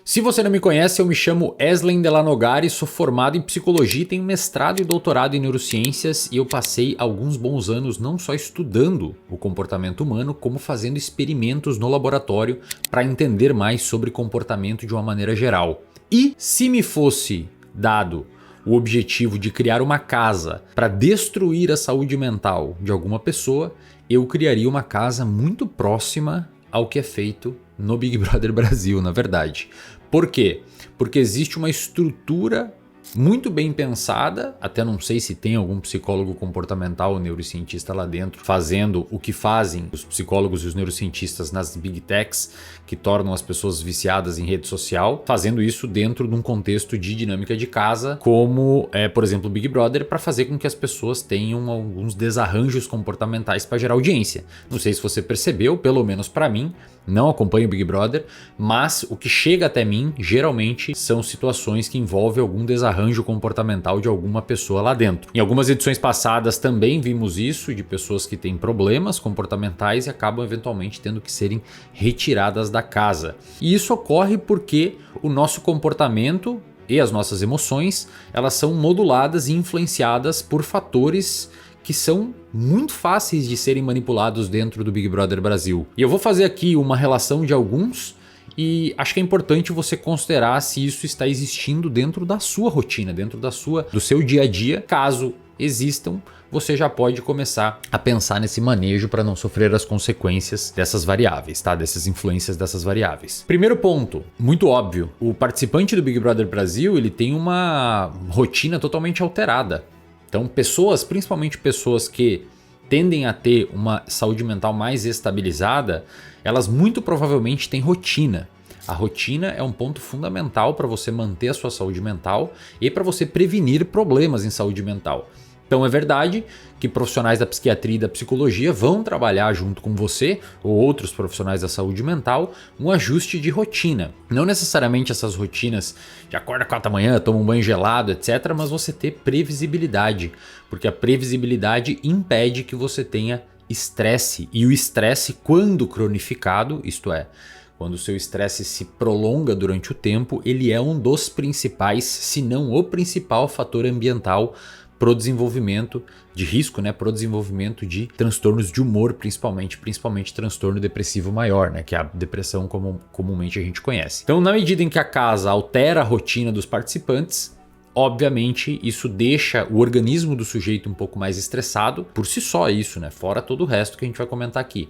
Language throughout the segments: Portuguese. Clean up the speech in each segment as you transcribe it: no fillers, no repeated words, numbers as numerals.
Se você não me conhece, eu me chamo Eslen Delanogari, sou formado em psicologia, tenho mestrado e doutorado em neurociências e eu passei alguns bons anos não só estudando o comportamento humano, como fazendo experimentos no laboratório para entender mais sobre comportamento de uma maneira geral. E se me fosse dado o objetivo de criar uma casa para destruir a saúde mental de alguma pessoa, eu criaria uma casa muito próxima ao que é feito no Big Brother Brasil, na verdade. Por quê? Porque existe uma estrutura muito bem pensada, até não sei se tem algum psicólogo comportamental ou neurocientista lá dentro fazendo o que fazem os psicólogos e os neurocientistas nas Big Techs, que tornam as pessoas viciadas em rede social, fazendo isso dentro de um contexto de dinâmica de casa, como por exemplo o Big Brother, para fazer com que as pessoas tenham alguns desarranjos comportamentais para gerar audiência. Não sei se você percebeu, pelo menos para mim, não acompanho o Big Brother, mas o que chega até mim geralmente são situações que envolvem algum desarranjo comportamental de alguma pessoa lá dentro. Em algumas edições passadas também vimos isso, de pessoas que têm problemas comportamentais e acabam eventualmente tendo que serem retiradas da casa. E isso ocorre porque o nosso comportamento e as nossas emoções, elas são moduladas e influenciadas por fatores que são muito fáceis de serem manipulados dentro do Big Brother Brasil. E eu vou fazer aqui uma relação de alguns e acho que é importante você considerar se isso está existindo dentro da sua rotina, dentro do seu dia a dia. Caso existam, você já pode começar a pensar nesse manejo para não sofrer as consequências dessas variáveis, tá? Dessas influências dessas variáveis. Primeiro ponto, muito óbvio, o participante do Big Brother Brasil, ele tem uma rotina totalmente alterada. Então pessoas, principalmente pessoas que tendem a ter uma saúde mental mais estabilizada, elas muito provavelmente têm rotina. A rotina é um ponto fundamental para você manter a sua saúde mental e para você prevenir problemas em saúde mental. Então é verdade que profissionais da psiquiatria e da psicologia vão trabalhar junto com você ou outros profissionais da saúde mental um ajuste de rotina. Não necessariamente essas rotinas de acorda 4 da manhã, toma um banho gelado, etc. Mas você ter previsibilidade, porque a previsibilidade impede que você tenha estresse. E o estresse, quando cronificado, isto é, quando o seu estresse se prolonga durante o tempo, ele é um dos principais, se não o principal fator ambiental pro desenvolvimento de risco, né, pro desenvolvimento de transtornos de humor, principalmente transtorno depressivo maior, né, que é a depressão como comumente a gente conhece. Então, na medida em que a casa altera a rotina dos participantes, obviamente isso deixa o organismo do sujeito um pouco mais estressado, por si só isso, né, fora todo o resto que a gente vai comentar aqui.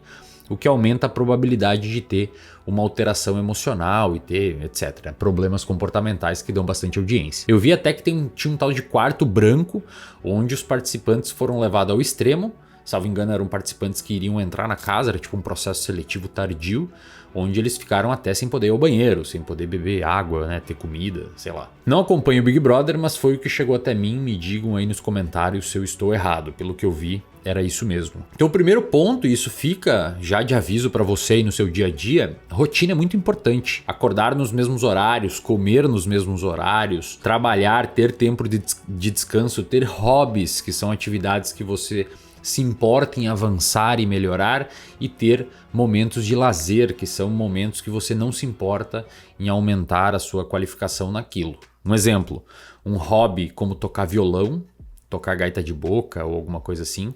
O que aumenta a probabilidade de ter uma alteração emocional e ter, etc. Problemas comportamentais que dão bastante audiência. Eu vi até que tinha um tal de quarto branco, onde os participantes foram levados ao extremo. Salvo engano, eram participantes que iriam entrar na casa, era tipo um processo seletivo tardio, onde eles ficaram até sem poder ir ao banheiro, sem poder beber água, né, ter comida, sei lá. Não acompanho o Big Brother, mas foi o que chegou até mim. Me digam aí nos comentários se eu estou errado. Pelo que eu vi, era isso mesmo. Então o primeiro ponto, e isso fica já de aviso para você e no seu dia a dia, rotina é muito importante. Acordar nos mesmos horários, comer nos mesmos horários, trabalhar, ter tempo de descanso, ter hobbies, que são atividades que você se importa em avançar e melhorar, e ter momentos de lazer, que são momentos que você não se importa em aumentar a sua qualificação naquilo. Um exemplo, um hobby como tocar violão, tocar gaita de boca ou alguma coisa assim,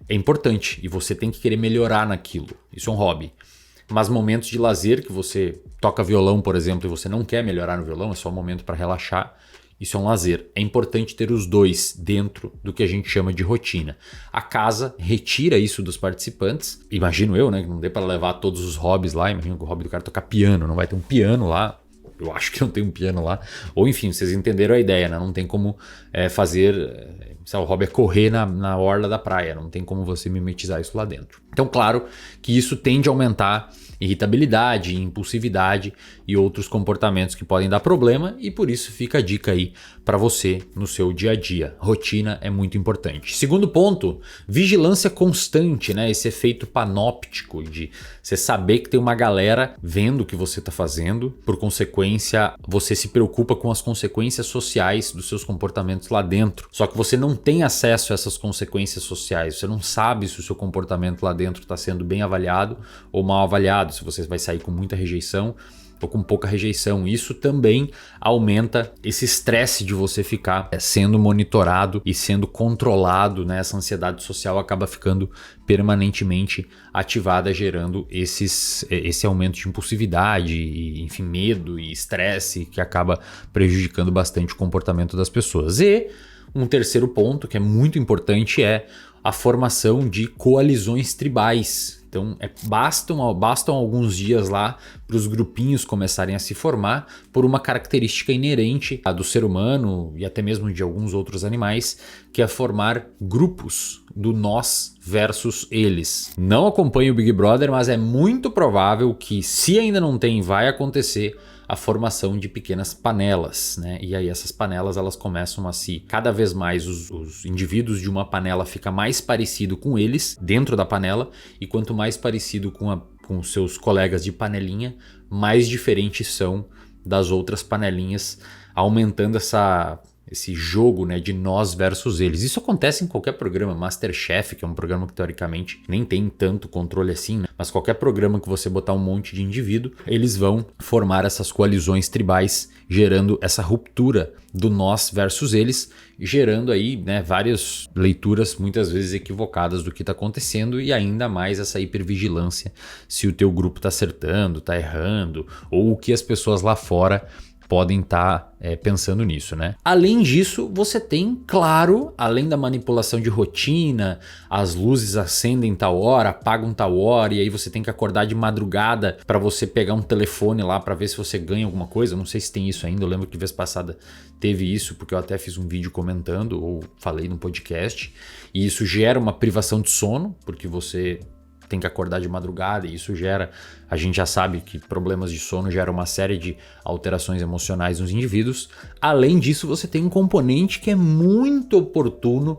é importante e você tem que querer melhorar naquilo. Isso é um hobby. Mas momentos de lazer, que você toca violão, por exemplo, e você não quer melhorar no violão, é só um momento para relaxar, isso é um lazer. É importante ter os dois dentro do que a gente chama de rotina. A casa retira isso dos participantes. Imagino eu, né, que não dê para levar todos os hobbies lá. Imagino que o hobby do cara é tocar piano, não vai ter um piano lá. Eu acho que não tem um piano lá. Ou enfim, vocês entenderam a ideia, né? Não tem como fazer... o hobby é correr na orla da praia. Não tem como você mimetizar isso lá dentro. Então, claro que isso tende a aumentar irritabilidade, impulsividade e outros comportamentos que podem dar problema, e por isso fica a dica aí para você no seu dia a dia. Rotina é muito importante. Segundo ponto, vigilância constante, né? Esse efeito panóptico de você saber que tem uma galera vendo o que você está fazendo, por consequência você se preocupa com as consequências sociais dos seus comportamentos lá dentro. Só que você não tem acesso a essas consequências sociais, você não sabe se o seu comportamento lá dentro está sendo bem avaliado ou mal avaliado, se você vai sair com muita rejeição ou com pouca rejeição. Isso também aumenta esse estresse de você ficar sendo monitorado e sendo controlado, né? Essa ansiedade social acaba ficando permanentemente ativada, gerando esse aumento de impulsividade, e, enfim, medo e estresse que acaba prejudicando bastante o comportamento das pessoas. E um terceiro ponto que é muito importante é a formação de coalizões tribais. Então bastam alguns dias lá para os grupinhos começarem a se formar por uma característica inerente do ser humano e até mesmo de alguns outros animais, que é formar grupos do nós versus eles. Não acompanho o Big Brother, mas é muito provável que, se ainda não tem, vai acontecer a formação de pequenas panelas, né? E aí essas panelas elas começam a se, cada vez mais os indivíduos de uma panela fica mais parecido com eles dentro da panela, e quanto mais parecido com seus colegas de panelinha, mais diferentes são das outras panelinhas, aumentando esse jogo, né, de nós versus eles. Isso acontece em qualquer programa. MasterChef, que é um programa que teoricamente nem tem tanto controle assim, né? Mas qualquer programa que você botar um monte de indivíduo, eles vão formar essas coalizões tribais, gerando essa ruptura do nós versus eles, gerando aí, né, várias leituras muitas vezes equivocadas do que está acontecendo, e ainda mais essa hipervigilância se o teu grupo está acertando, está errando, ou o que as pessoas lá fora podem estar pensando nisso, né? Além disso, você tem, claro, além da manipulação de rotina, as luzes acendem tal hora, apagam tal hora, e aí você tem que acordar de madrugada para você pegar um telefone lá para ver se você ganha alguma coisa. Eu não sei se tem isso ainda, eu lembro que vez passada teve isso, porque eu até fiz um vídeo comentando, ou falei no podcast, e isso gera uma privação de sono, porque você tem que acordar de madrugada, e isso gera, a gente já sabe que problemas de sono geram uma série de alterações emocionais nos indivíduos. Além disso, você tem um componente que é muito oportuno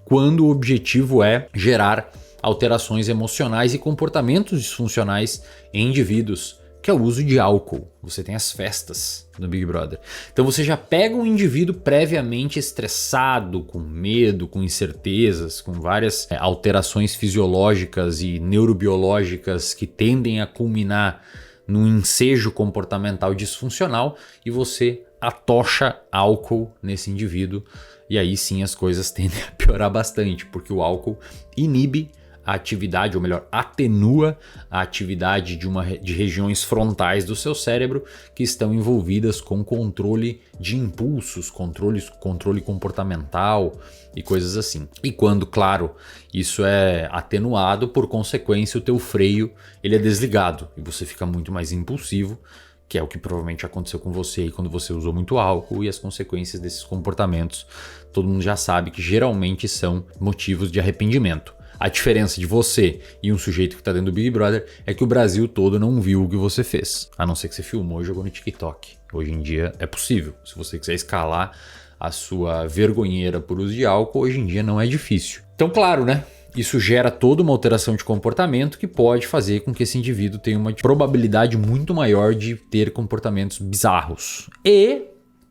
quando o objetivo é gerar alterações emocionais e comportamentos disfuncionais em indivíduos, que é o uso de álcool. Você tem as festas no Big Brother. Então você já pega um indivíduo previamente estressado, com medo, com incertezas, com várias alterações fisiológicas e neurobiológicas que tendem a culminar num ensejo comportamental disfuncional, e você atocha álcool nesse indivíduo, e aí sim as coisas tendem a piorar bastante, porque o álcool inibe a atividade, ou melhor, atenua a atividade de regiões frontais do seu cérebro que estão envolvidas com controle de impulsos, controle comportamental e coisas assim. E quando, claro, isso é atenuado, por consequência, o teu freio ele é desligado e você fica muito mais impulsivo, que é o que provavelmente aconteceu com você aí quando você usou muito álcool, e as consequências desses comportamentos todo mundo já sabe que geralmente são motivos de arrependimento. A diferença de você e um sujeito que está dentro do Big Brother é que o Brasil todo não viu o que você fez, a não ser que você filmou e jogou no TikTok. Hoje em dia é possível. Se você quiser escalar a sua vergonheira por uso de álcool, hoje em dia não é difícil. Então, claro, né? Isso gera toda uma alteração de comportamento que pode fazer com que esse indivíduo tenha uma probabilidade muito maior de ter comportamentos bizarros. E,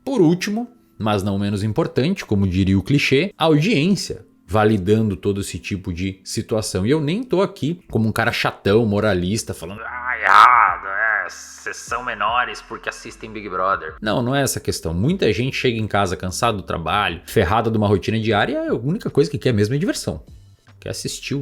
por último, mas não menos importante, como diria o clichê, a audiência validando todo esse tipo de situação. E eu nem tô aqui como um cara chatão, moralista, falando errado, vocês são menores porque assistem Big Brother. Não é essa a questão. Muita gente chega em casa cansado do trabalho, ferrada de uma rotina diária, e a única coisa que quer mesmo é diversão. Quer assistir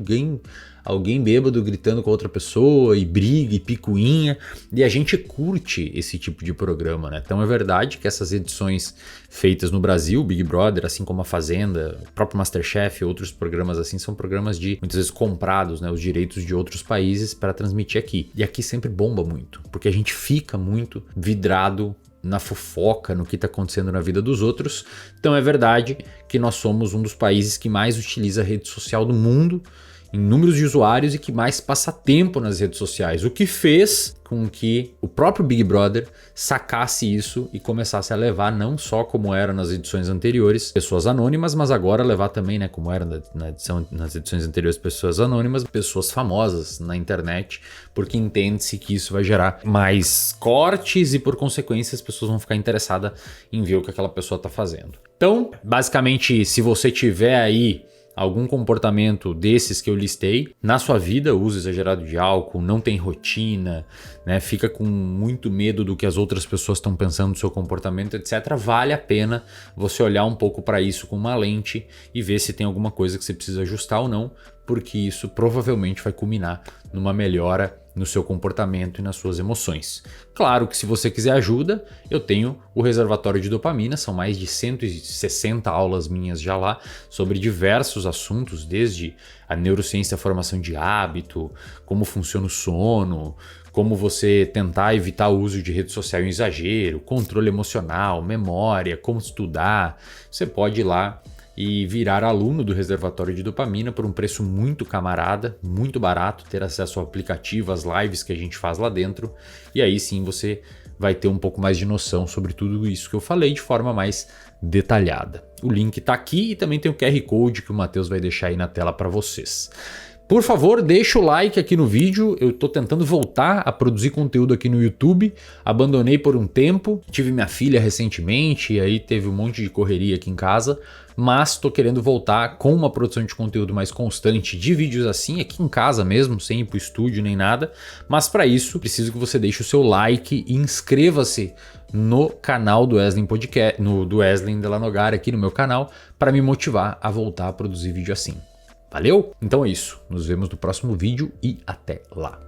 alguém bêbado gritando com outra pessoa, e briga, e picuinha, e a gente curte esse tipo de programa, né? Então é verdade que essas edições feitas no Brasil, Big Brother, assim como a Fazenda, o próprio MasterChef e outros programas assim, são programas de, muitas vezes, comprados, né? Os direitos de outros países para transmitir aqui. E aqui sempre bomba muito, porque a gente fica muito vidrado na fofoca, no que está acontecendo na vida dos outros. Então é verdade que nós somos um dos países que mais utiliza a rede social do mundo, em números de usuários, e que mais passa tempo nas redes sociais, o que fez com que o próprio Big Brother sacasse isso e começasse a levar, não só como era nas edições anteriores, pessoas anônimas, mas agora levar também, né, como era nas edições anteriores, pessoas anônimas, pessoas famosas na internet, porque entende-se que isso vai gerar mais cortes e, por consequência, as pessoas vão ficar interessadas em ver o que aquela pessoa está fazendo. Então, basicamente, se você tiver aí algum comportamento desses que eu listei na sua vida, uso exagerado de álcool, não tem rotina, né, fica com muito medo do que as outras pessoas estão pensando do seu comportamento, etc., vale a pena você olhar um pouco para isso com uma lente e ver se tem alguma coisa que você precisa ajustar ou não, porque isso provavelmente vai culminar numa melhora no seu comportamento e nas suas emoções. Claro que se você quiser ajuda, eu tenho o reservatório de dopamina, são mais de 160 aulas minhas já lá, sobre diversos assuntos, desde a neurociência da formação de hábito, como funciona o sono, como você tentar evitar o uso de rede social em exagero, controle emocional, memória, como estudar. Você pode ir lá e virar aluno do reservatório de dopamina por um preço muito camarada, muito barato, ter acesso ao aplicativo, às lives que a gente faz lá dentro, e aí sim você vai ter um pouco mais de noção sobre tudo isso que eu falei de forma mais detalhada. O link está aqui e também tem o QR Code que o Matheus vai deixar aí na tela para vocês. Por favor, deixa o like aqui no vídeo, eu tô tentando voltar a produzir conteúdo aqui no YouTube, abandonei por um tempo, tive minha filha recentemente e aí teve um monte de correria aqui em casa, mas tô querendo voltar com uma produção de conteúdo mais constante de vídeos assim, aqui em casa mesmo, sem ir pro estúdio nem nada, mas para isso preciso que você deixe o seu like e inscreva-se no canal do Eslen Podcast, do Eslen de la Nogara aqui no meu canal, para me motivar a voltar a produzir vídeo assim. Valeu? Então é isso. Nos vemos no próximo vídeo e até lá.